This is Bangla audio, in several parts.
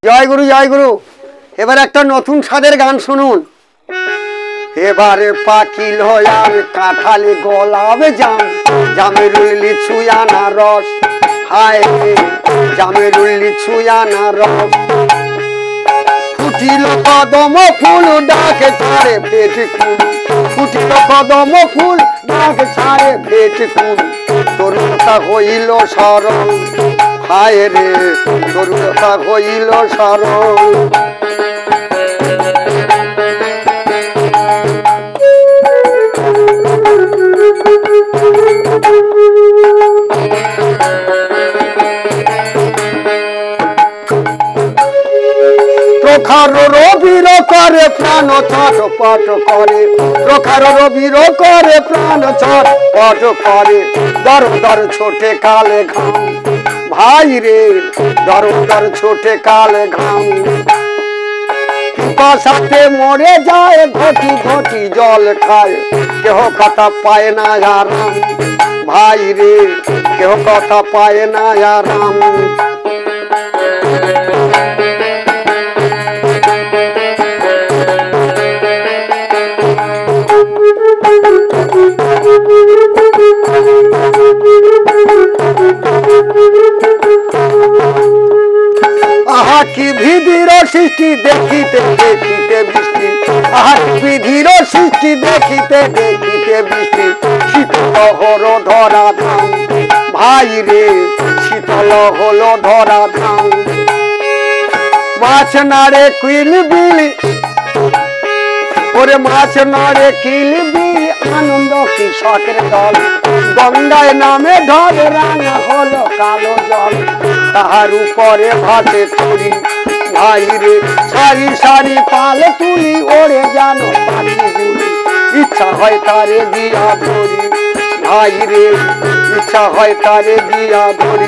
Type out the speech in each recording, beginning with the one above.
জয় গুরু জয় গুরু। এবার একটা নতুন স্বাদের গান শুনুন। এবারে পাকিল হয়ার কাঁঠালে গোলাপ জাম, জামের লিচু আনারস, হায় জামের লিচু আনারস। ফুটিল কদম ফুল ডাকে ছাড়ে পেট কুল, ফুটিল কদম ফুল ডাকে ছাড়ে পেট কুল। তরুণতা হইল সরল, হায় রে তরুণতা হইল সরল। প্রখর রবির করে প্রাণ ছটপট করে, প্রখর রবির করে প্রাণ ছটপট করে। দর দর ছোটে কালে ঘাম, ভাই রে দর দর ছোটে কালে ঘাম। পিপাসাতে মরে যায় ঘটি ঘটি জল খায়, কেহ কথা পায় না আরাম, ভাই রে কেহ কথা পায় না আরাম। আহা কি বিধির সৃষ্টি দেখিতে দেখিতে বৃষ্টি, আহা কি বিধির সৃষ্টি দেখিতে দেখিতে বৃষ্টি। শীতল হলো ধরা ধাম, ভাই রে শীতল হলো ধরা ধাম। মাছ নাড়ে কিলবিলি, ওরে মাছ নাড়ে কিলবিলি, আনন্দ কৃষকের দল। গঙ্গায় নামে ঢল, রাঙা হলো কালো জল। তাহার উপরে ভাসে তুলি, ভাই রে সারি সারি পাল তুলি, ওরে যেন পাখি গুলি। ইচ্ছা হয় তারে দিয়া ধরি, ভাই রে ইচ্ছা হয় তারে দিয়া ধরি।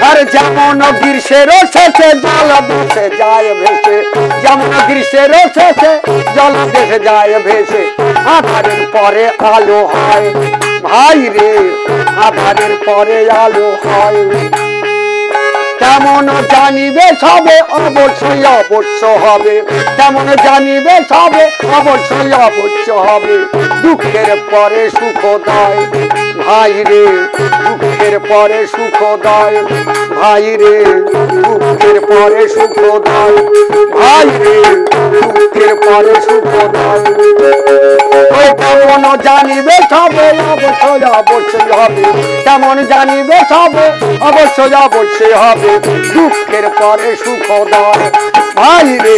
আর যেমন গ্রীষ্মের শেষে জল ভেসে যায় ভেসে, যেমন গ্রীষ্মের শেষে জল ভেসে যায় ভেসে। আধারের পরে আলো হয়, ভাই রে আধারের পরে আলো হয়। তেমন জানিবে সবে অবশ্যই অবশ্য হবে, তেমন জানিবে সবে অবশ্যই অবশ্য হবে। দুঃখের পরে সুখোদয়, ভাই রে দুঃখের পরে সুখোদয়, ভাই রে দুঃখের পরে সুখোদয়, ভাই রে দুঃখের পরে সুখোদয়। তেমন জানিবে সবে অবশ্যই অবশ্যই হবে, তেমন জানিবে সবে অবশ্যই অবশ্যই হবে। দুঃখের পরে সুখোদয়, ভাই রে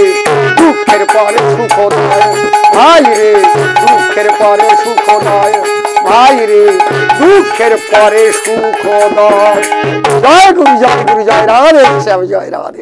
দুঃখের পরে সুখোদয়, ভাই রে দুঃখের পরে সুখোদয়, ভাই রে দুঃখের পরে সুখোদয়। জয় গুরু জয় গুরু জয় রাধে শ্যাম জয় রাধে।